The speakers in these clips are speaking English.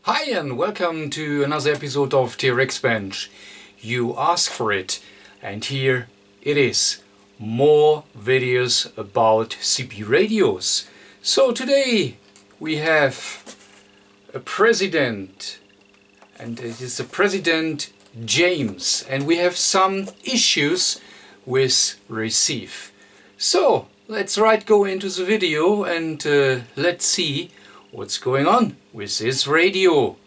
Hi and welcome to another episode of TRX Bench. You asked for it and here it is. More videos about CB radios. So today we have a president and it is the President James and we have some issues with receive. So let's go into the video and let's see what's going on with this radio.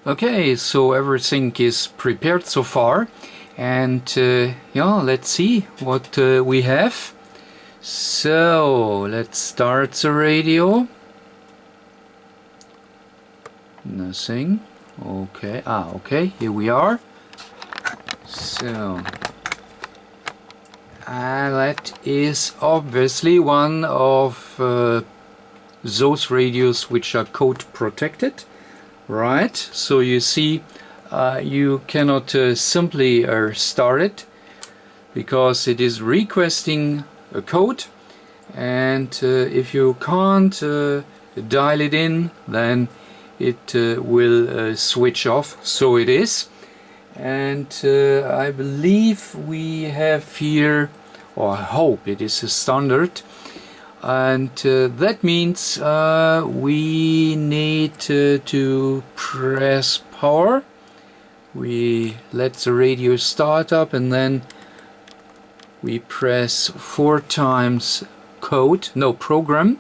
Okay, so everything is prepared so far and yeah, let's see what we have. So let's start the radio. Nothing. Okay, okay, here we are. So that is obviously one of those radios which are code protected, right? So you see you cannot simply start it because it is requesting a code, and if you can't dial it in, then it will switch off. So it is, and I believe we have here, or I hope it is a standard, and that means we need to press power. We let the radio start up and then we press 4 times program,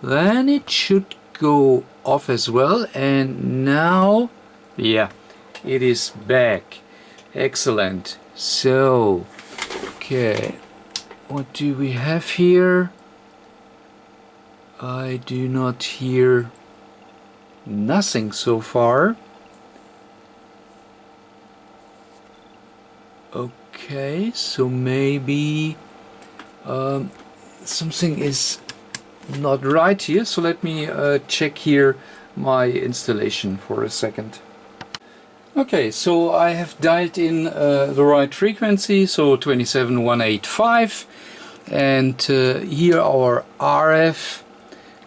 then it should go off as well, and now yeah, it is back. Excellent. So okay, what do we have here? I do not hear nothing so far. Okay, so maybe something is not right here. So let me check here my installation for a second. Okay, so I have dialed in the right frequency, so 27185, and here our RF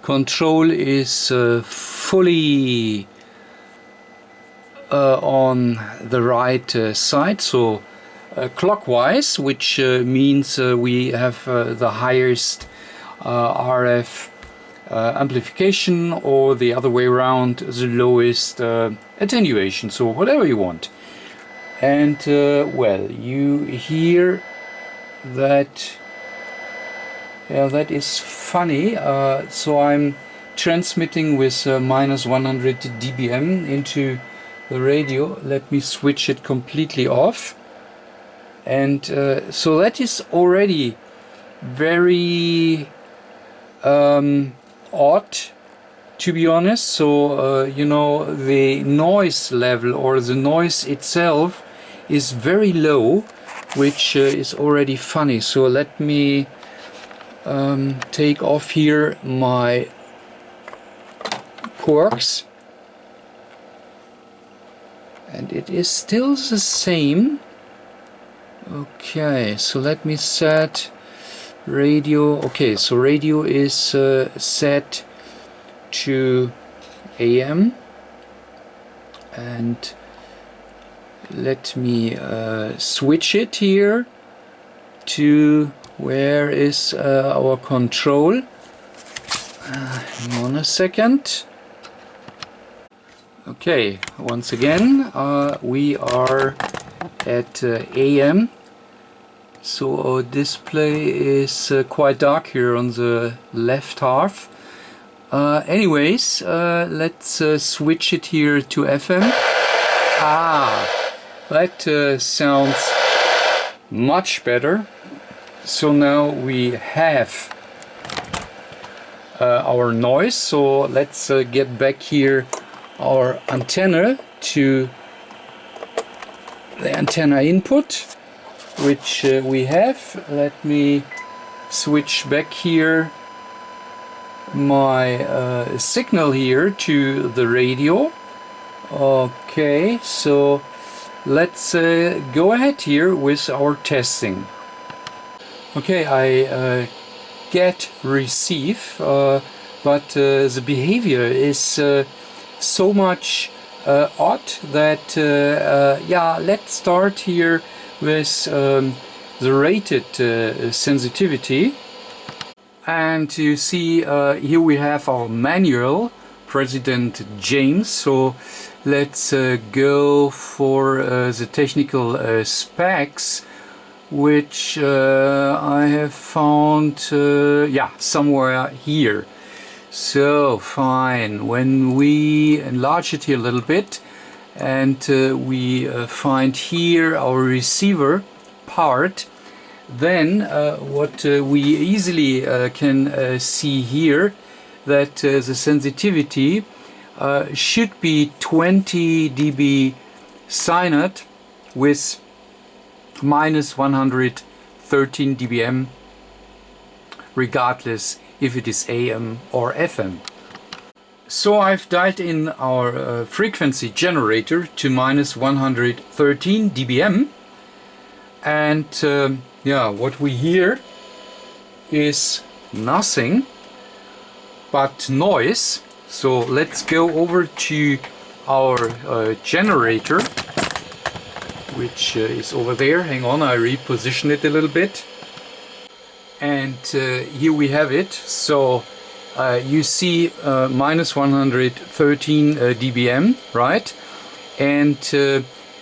control is fully on the right side, so clockwise, which means we have the highest RF amplification, or the other way around, the lowest attenuation, so whatever you want. And well, you hear that. Yeah, that is funny. So I'm transmitting with minus 100 dBm into the radio. Let me switch it completely off. And so that is already very odd, to be honest. So you know, the noise level or the noise itself is very low, which is already funny. So let me take off here my corks, and it is still the same. Okay, so let me set radio. Okay, so radio is set to AM, and let me switch it here to where is our control. Hang on a second. Okay, once again we are at AM. So our display is quite dark here on the left half. Anyways, let's switch it here to FM. That sounds much better. So now we have our noise. So let's get back here our antenna to the antenna input, which we have. Let me switch back here my signal here to the radio. Okay, so let's go ahead here with our testing. Okay, I get receive, but the behavior is so much odd that yeah, let's start here with the rated sensitivity. And you see here we have our manual, President James. So let's go for the technical specs, which I have found yeah, somewhere here. So fine, when we enlarge it here a little bit and we find here our receiver part, then what we easily can see here, that the sensitivity should be 20 dB SINAT with minus 113 dBm, regardless if it is AM or FM. So I've dialed in our frequency generator to minus 113 dBm, and yeah, what we hear is nothing but noise. So let's go over to our generator, which is over there. Hang on, I reposition it a little bit. And here we have it. So you see minus 113 dBm, right? And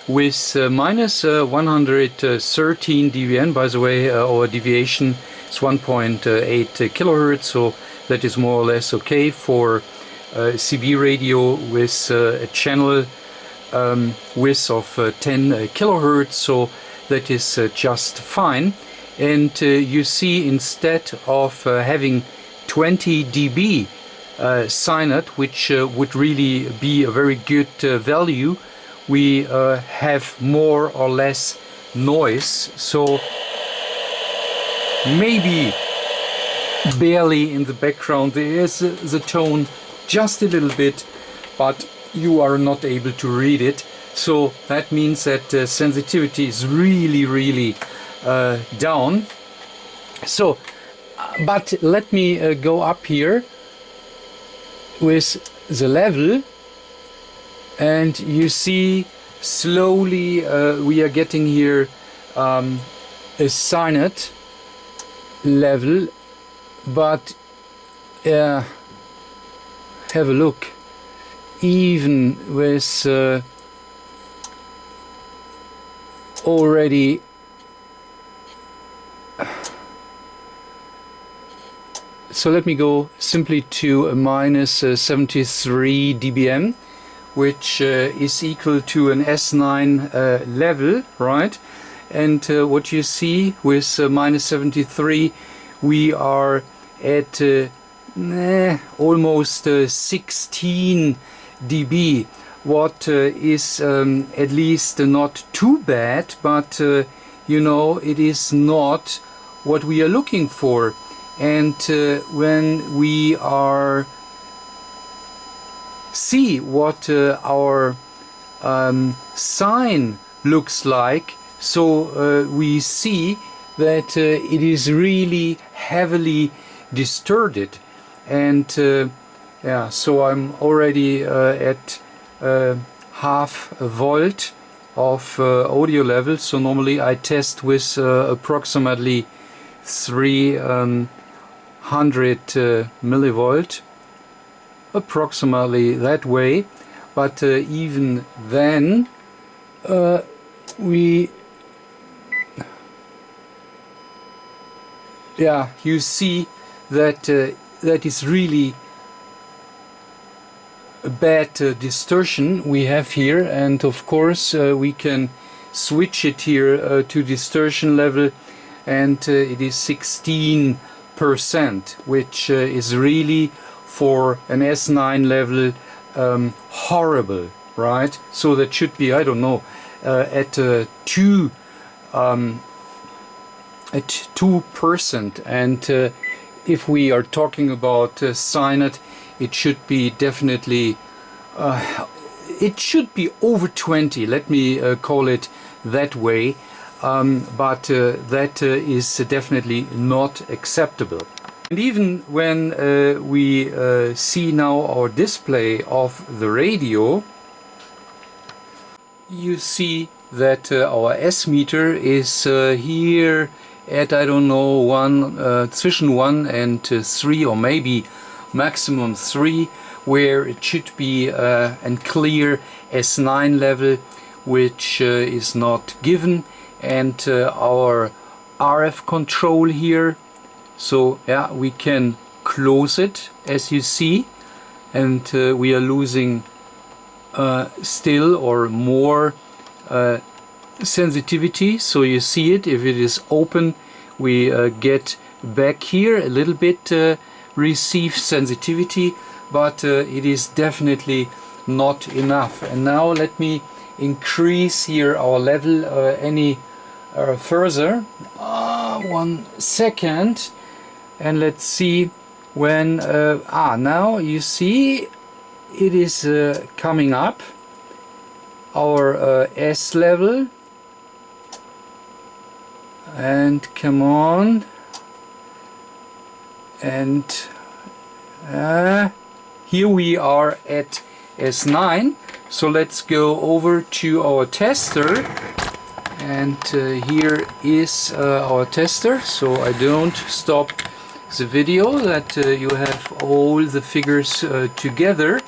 with minus 113 dBm, by the way, our deviation is 1.8 kilohertz, so that is more or less okay for CB radio with a channel width of 10 kilohertz, so that is just fine. And you see, instead of having 20 dB SINAT, which would really be a very good value, we have more or less noise. So maybe barely in the background there is the tone just a little bit, but you are not able to read it. So that means that sensitivity is really down. So but let me go up here with the level, and you see slowly we are getting here a SINAT level, but have a look, even with already so let me go simply to a minus 73 dBm, which is equal to an S9 level, right? And what you see with minus 73, we are at almost 16 dB, what is at least not too bad, but you know, it is not what we are looking for. And when we are see what our sine looks like, so we see that it is really heavily distorted. And yeah, so I'm already at half a volt of audio level. So normally I test with approximately 300 millivolt, approximately that way. But even then yeah, you see that that is really a bad distortion we have here. And of course we can switch it here to distortion level, and it is 16%, which is really for an S9 level horrible, right? So that should be, I don't know, at 2%, and if we are talking about SINAT, it should be definitely it should be over 20, let me call it that way, but that is definitely not acceptable. And even when we see now our display of the radio, you see that our S-meter is here at, I don't know, zwischen 1 and 3, or maybe maximum 3, where it should be a clear S9 level, which is not given, and our RF control here. So yeah, we can close it, as you see, and we are losing still or more sensitivity. So you see it, if it is open, we get back here a little bit receive sensitivity, but it is definitely not enough. And now let me increase here our level any further. 1 second, and let's see when now you see it is coming up, our S level, and come on, and here we are at S9. So let's go over to our tester, and here is our tester, so I don't stop the video, that you have all the figures together.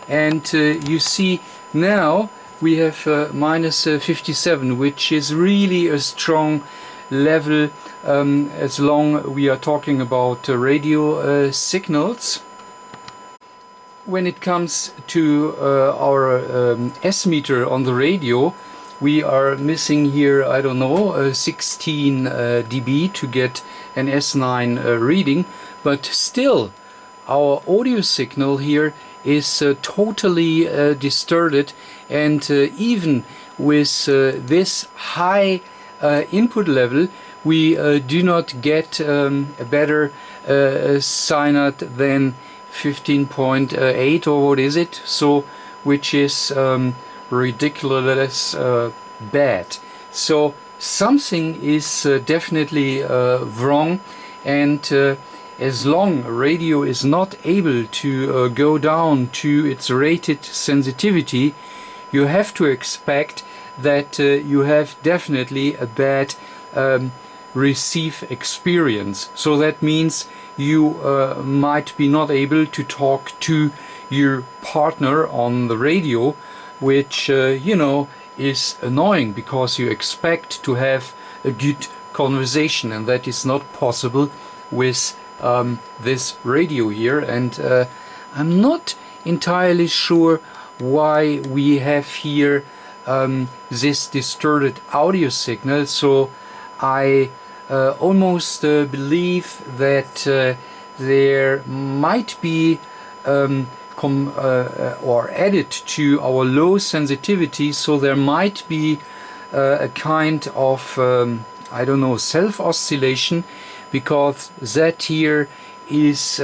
And you see now we have minus 57, which is really a strong level as long we are talking about radio signals. When it comes to our S-meter on the radio, we are missing here, I don't know, 16 dB to get an S9 reading, but still our audio signal here is totally distorted, and even with this high input level, we do not get a better SINAT than 15.8 or what is it, so which is ridiculous bad. So something is definitely wrong, and as long radio is not able to go down to its rated sensitivity, you have to expect that you have definitely a bad receive experience. So that means you might be not able to talk to your partner on the radio, which you know, is annoying, because you expect to have a good conversation, and that is not possible with this radio here. And I'm not entirely sure why we have here this distorted audio signal. So I almost believe that there might be or added to our low sensitivity, so there might be a kind of I don't know, self-oscillation, because that here is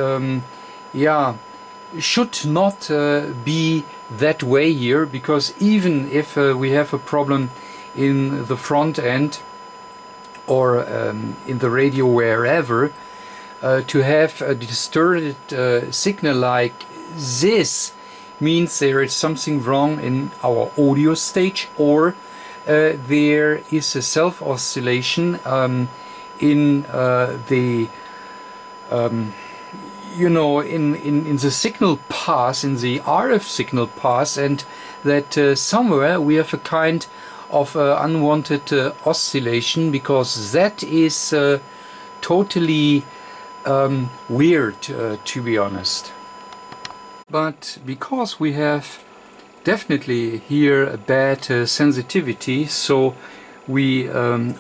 yeah, should not be that way here, because even if we have a problem in the front end or in the radio, wherever, to have a distorted signal like this means there is something wrong in our audio stage, or there is a self-oscillation in the you know, in the signal path, in the RF signal path, and that somewhere we have a kind of unwanted oscillation, because that is totally weird, to be honest. But because we have definitely here a bad sensitivity, so we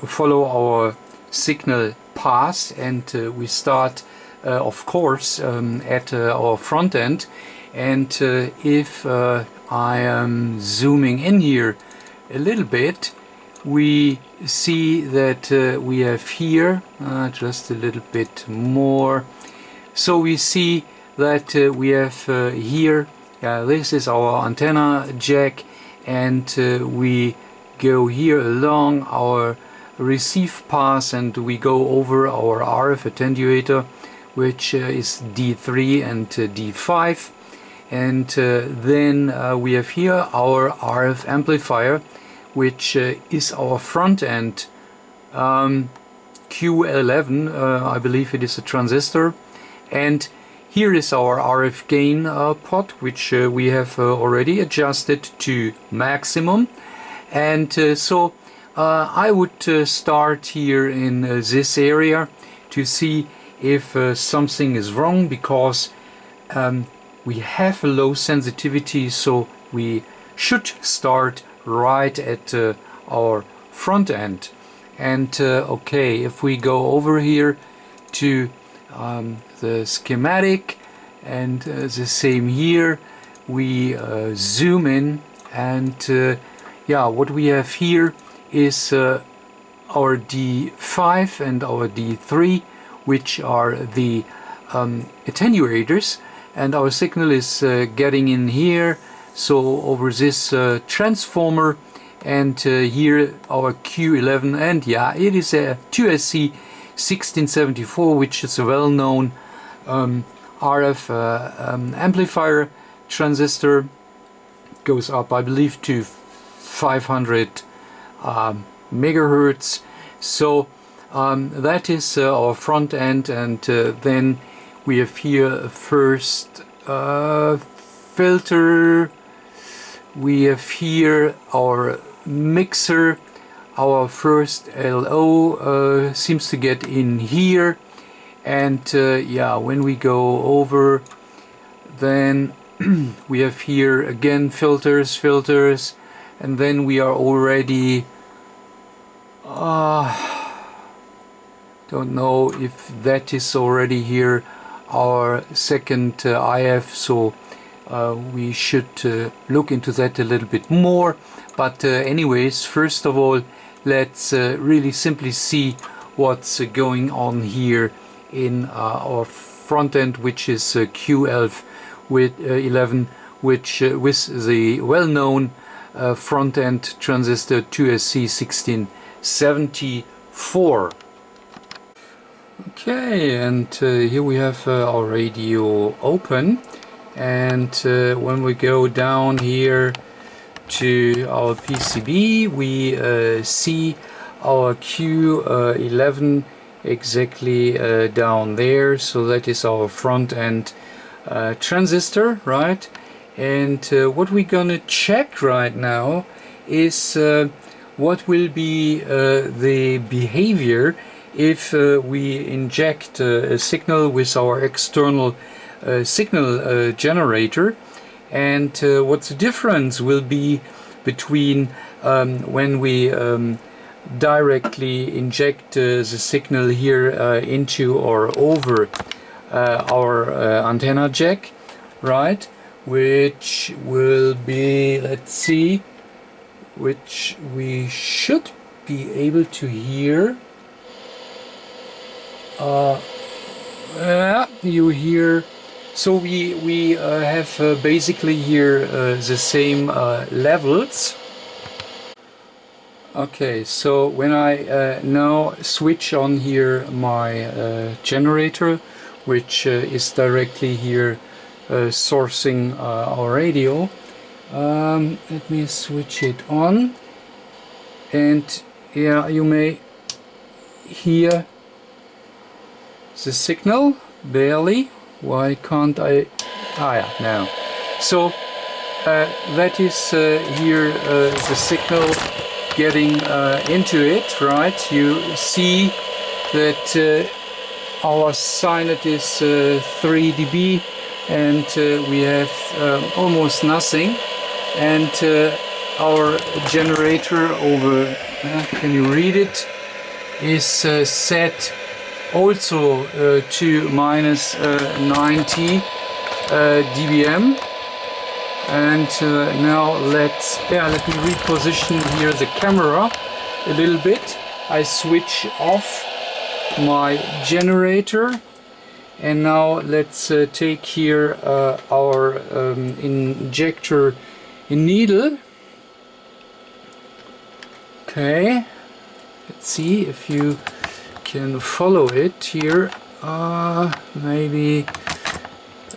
follow our signal path, and we start of course at our front end. And if I am zooming in here a little bit, we see that we have here just a little bit more. So we see that we have here, this is our antenna jack, and we go here along our receive path, and we go over our RF attenuator, which is D3 and D5, and then we have here our RF amplifier, which is our front end Q11, I believe it is a transistor, and here is our RF gain pot, which we have already adjusted to maximum. And so I would start here in this area to see if something is wrong, because we have a low sensitivity, so we should start right at our front end. And okay, if we go over here to the schematic, and the same here, we zoom in, and yeah, what we have here is our D5 and our D3, which are the attenuators, and our signal is getting in here, so over this transformer, and here our Q11, and yeah, it is a 2SC 1674, which is a well-known RF amplifier transistor. Goes up, I believe, to 500 megahertz. So that is our front end, and then we have here a first filter. We have here our mixer. Our first LO seems to get in here, and yeah, when we go over, then we have here again filters, and then we are already don't know if that is already here our second IF, so we should look into that a little bit more. But anyways, first of all, let's really simply see what's going on here in our front end, which is Q11 with 11, which with the well-known front end transistor 2SC 1674. Okay, and here we have our radio open, and when we go down here to our PCB, we see our Q11 exactly down there, so that is our front end transistor, right? And what we're gonna check right now is what will be the behavior if we inject a signal with our external signal generator, and what the difference will be between when we directly inject the signal here into or over our antenna jack, right? Which will be, let's see, which we should be able to hear. You hear, so we have basically here the same levels. Okay, so when I now switch on here my generator, which is directly here sourcing our radio, let me switch it on, and yeah, you may hear the signal barely. Why can't I? Ah, yeah, now. So that is here the signal getting into it, right? You see that our SINET is 3 dB, and we have almost nothing, and our generator over, can you read it, is set also to minus 90 dBm. And now let me reposition here the camera a little bit. I switch off my generator, and now let's take here our injector needle. Okay, let's see if you can follow it here. maybe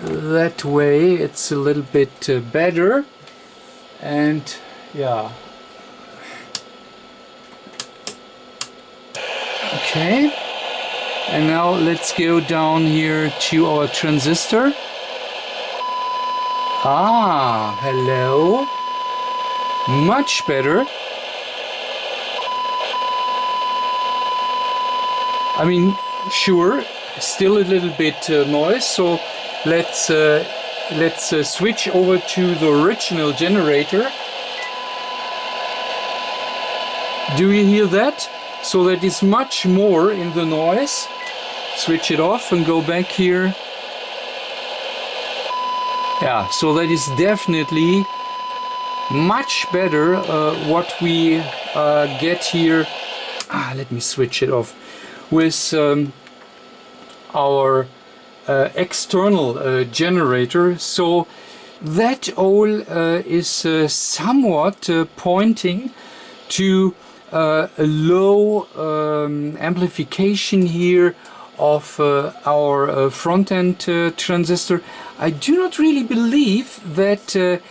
that way it's a little bit better. And yeah, okay, and now let's go down here to our transistor. Ah, hello, much better. I mean, sure, still a little bit noise, so let's switch over to the original generator. Do you hear that? So that is much more in the noise. Switch it off and go back here. Yeah, so that is definitely much better what we get here. Let me switch it off. With our external generator. So that all is somewhat pointing to a low amplification here of our front-end transistor. I do not really believe that it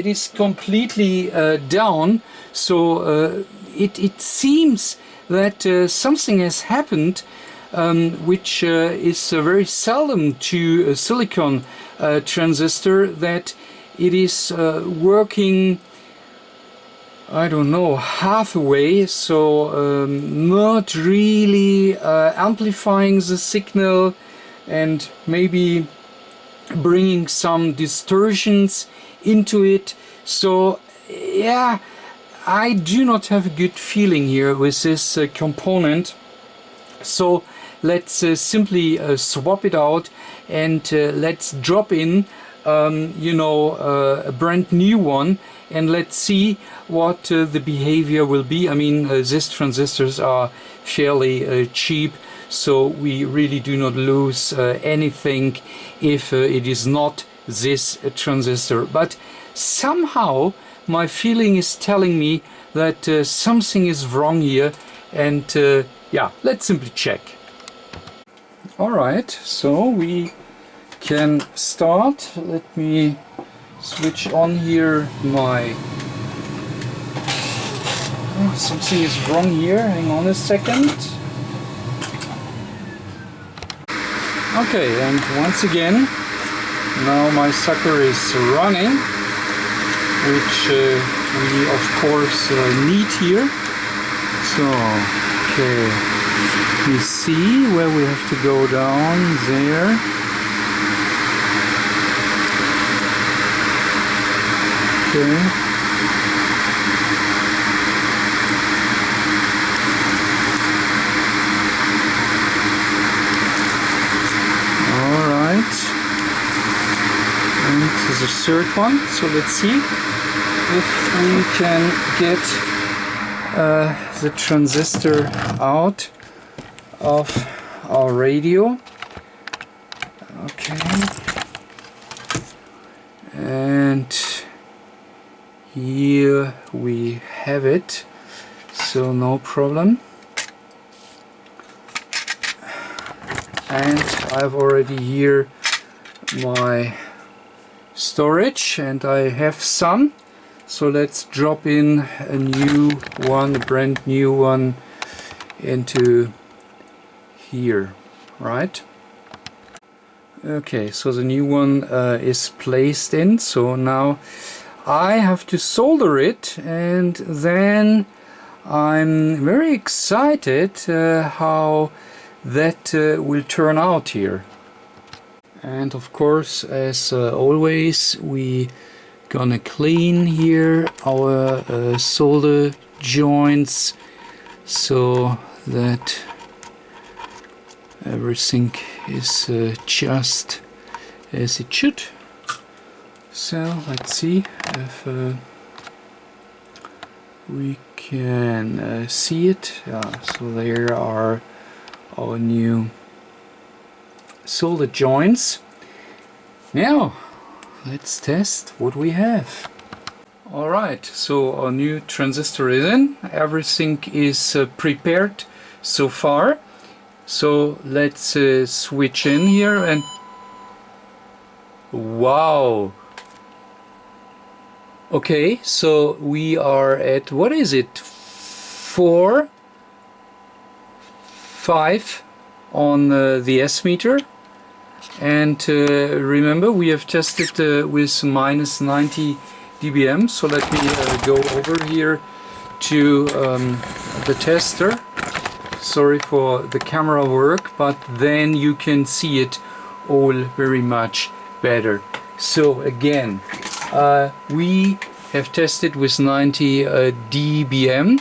is completely down. So it seems that something has happened which is very seldom to a silicon transistor, that it is working, I don't know, halfway, so not really amplifying the signal and maybe bringing some distortions into it. So yeah, I do not have a good feeling here with this component. So let's simply swap it out and let's drop in you know, a brand new one, and let's see what the behavior will be. I mean, these transistors are fairly cheap, so we really do not lose anything if it is not this transistor. But somehow my feeling is telling me that something is wrong here, and yeah, let's simply check. Alright, so we can start. Let me switch on here my... Oh, something is wrong here, hang on a second. Okay, and once again, now my sucker is running, which we of course need here. So, okay, we see where we have to go down there. Okay. Alright. And the third one. So let's see if we can get the transistor out of our radio. Okay. And here we have it, so no problem. And I've already here my storage, and I have some, so let's drop in a new one, a brand new one, into here, right? Okay, so the new one is placed in, so now I have to solder it, and then I'm very excited how that will turn out here. And of course, as always, we gonna clean here our solder joints so that everything is just as it should. So let's see if we can see it. So there are our new solder joints. Now let's test what we have. Alright, so our new transistor is in. Everything is prepared so far. So let's switch in here, and wow. Okay, so we are at, what is it, 4, 5 on the S meter. And remember, we have tested with minus 90 dBm. So let me go over here to the tester. Sorry for the camera work, but then you can see it all very much better. So again, we have tested with 90 dBm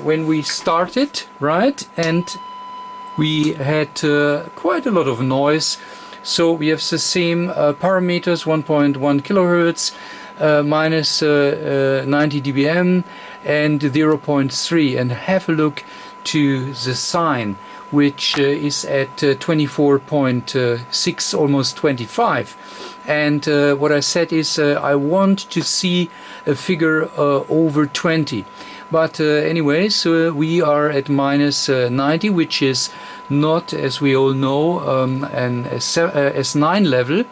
when we started, right? And we had quite a lot of noise. So we have the same parameters, 1.1 kilohertz, minus 90 dBm and 0.3. And have a look to the sine, which is at 24.6, almost 25. And what I said is I want to see a figure over 20. But anyways, we are at minus 90, which is not, as we all know, an S9 level.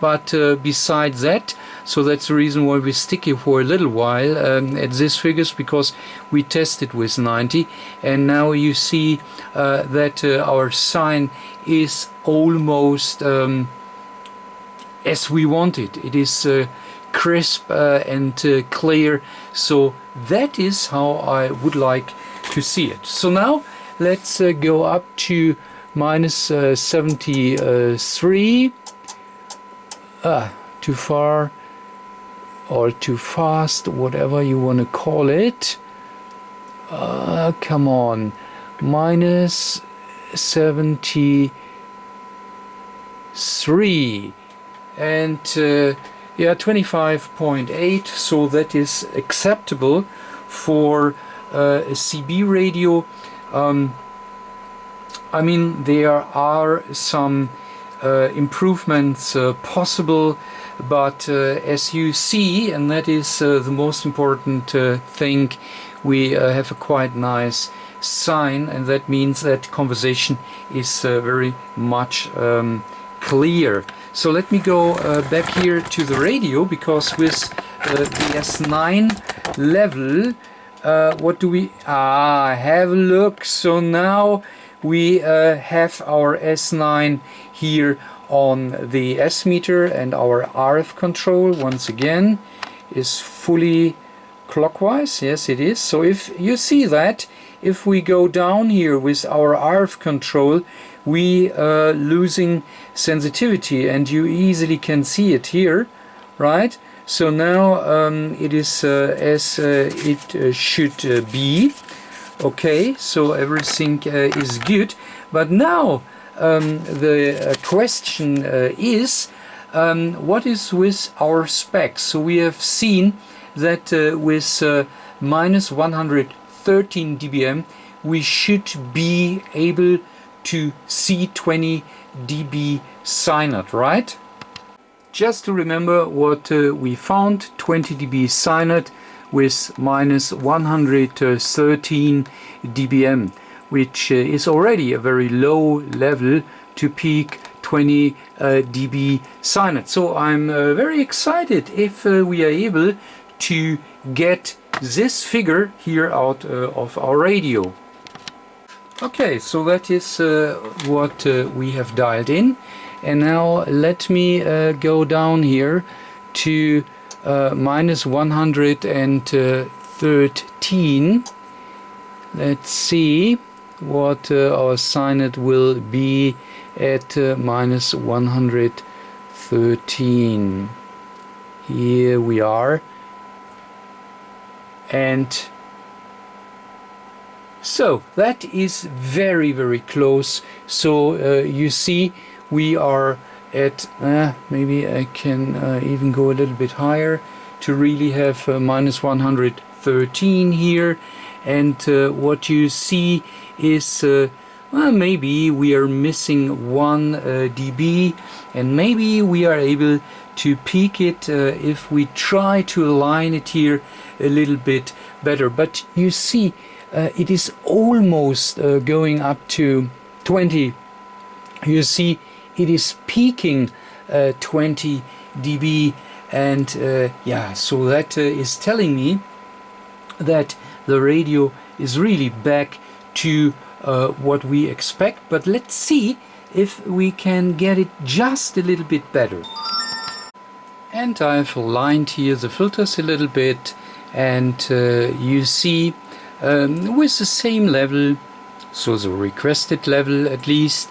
But besides that, so that's the reason why we stick here for a little while at these figures, because we tested with 90. And now you see that our sine is almost as we want it. It is crisp and clear. So that is how I would like to see it. So now let's go up to minus 73. Too far or too fast, whatever you want to call it. Come on, minus 73 and yeah, 25.8. So that is acceptable for a CB radio. I mean, there are some improvements possible, but as you see, and that is the most important thing, we have a quite nice sine, and that means that conversation is very much clear. So let me go back here to the radio, because with the S9 level, what do we have a look. So now we have our S9 here on the S meter, and our RF control once again is fully clockwise. Yes, it is. So if you see that, if we go down here with our RF control, we losing sensitivity, and you easily can see it here, right? So now it is as it should be. Okay, so everything is good. But now the question is, what is with our specs? So we have seen that with minus 113 dBm we should be able to see 20 dB SINAT, right? Just to remember what we found, 20 dB SINAT with minus 113 dBm, which is already a very low level to peak 20 dB SINAT. So I'm very excited if we are able to get this figure here out of our radio. Okay, so that is what we have dialed in, and now let me go down here to minus 113. Let's see what our SINAT will be at minus 113. Here we are, and so that is very, very close. So you see we are at maybe I can even go a little bit higher to really have minus 113 here. And what you see is well, maybe we are missing 1 dB, and maybe we are able to peak it if we try to align it here a little bit better. But you see it is almost going up to 20. You see it is peaking 20 dB, and yeah, so that is telling me that the radio is really back to what we expect. But let's see if we can get it just a little bit better. And I've aligned here the filters a little bit, and you see with the same level, so the requested level at least,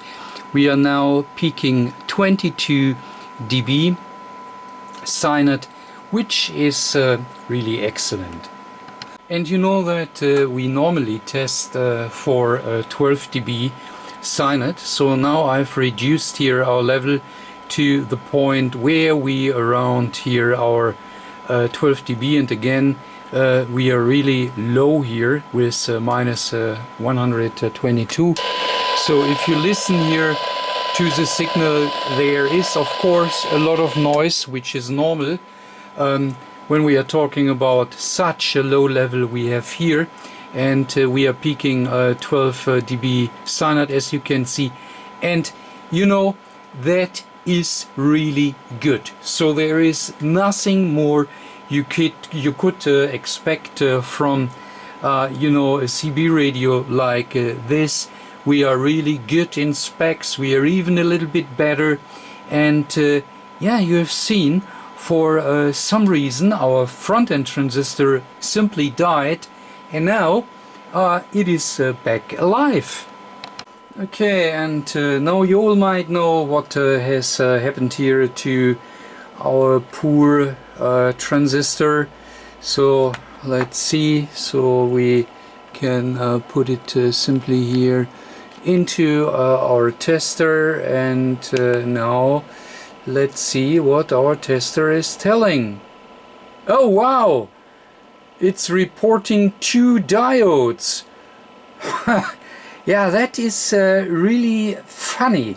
we are now peaking 22 dB SINAT, which is really excellent. And you know that we normally test for 12 dB SINAT, so now I've reduced here our level to the point where we around here our 12 dB, and again we are really low here with minus 122. So if you listen here to the signal, there is of course a lot of noise, which is normal when we are talking about such a low level we have here, and we are peaking 12 dB SINAT, as you can see, and you know that is really good. So there is nothing more you could expect from you know, a CB radio like this. We are really good in specs, we are even a little bit better, and yeah, you have seen for some reason our front-end transistor simply died, and now it is back alive. Okay, and now you all might know what has happened here to our poor transistor. So let's see, so we can put it simply here into our tester, and now let's see what our tester is telling. Oh wow, it's reporting 2 diodes. Yeah, that is really funny,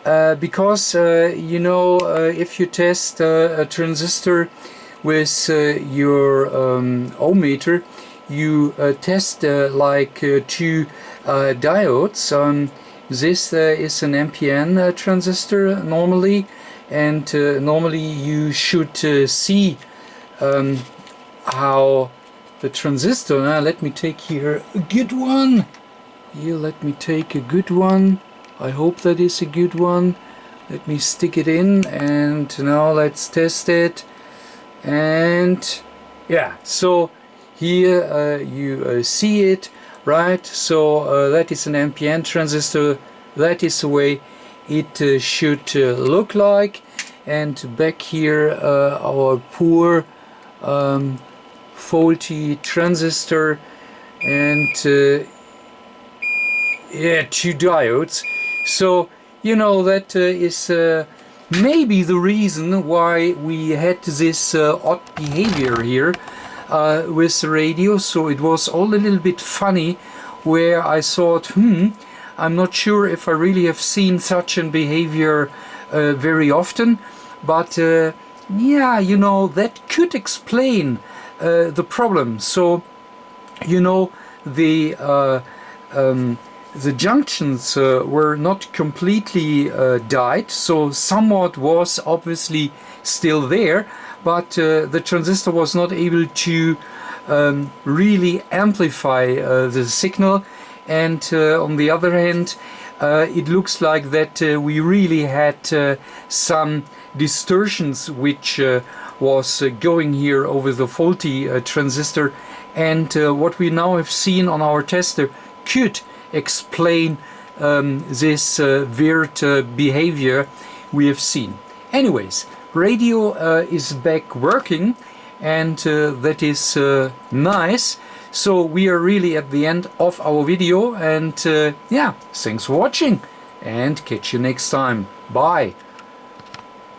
because you know, if you test a transistor with your ohm meter, you test like 2 diodes. This is an NPN transistor normally, and normally you should see how the transistor, let me take here a good one. Here, let me take a good one. I hope that is a good one. Let me stick it in, and now let's test it. And yeah, so here you see it, right? So that is an NPN transistor. That is the way it should look like. And back here our poor faulty transistor, and yeah, 2 diodes. So you know that is maybe the reason why we had this odd behavior here with the radio. So it was all a little bit funny, where I thought, I'm not sure if I really have seen such a behavior very often, but yeah, you know, that could explain the problem. So you know, the junctions were not completely died, so somewhat was obviously still there, but the transistor was not able to really amplify the signal. And on the other hand, it looks like that we really had some distortions which was going here over the faulty transistor, and what we now have seen on our tester could explain this weird behavior we have seen. Anyways, radio is back working, and that is nice. So we are really at the end of our video, and yeah, thanks for watching, and catch you next time. Bye.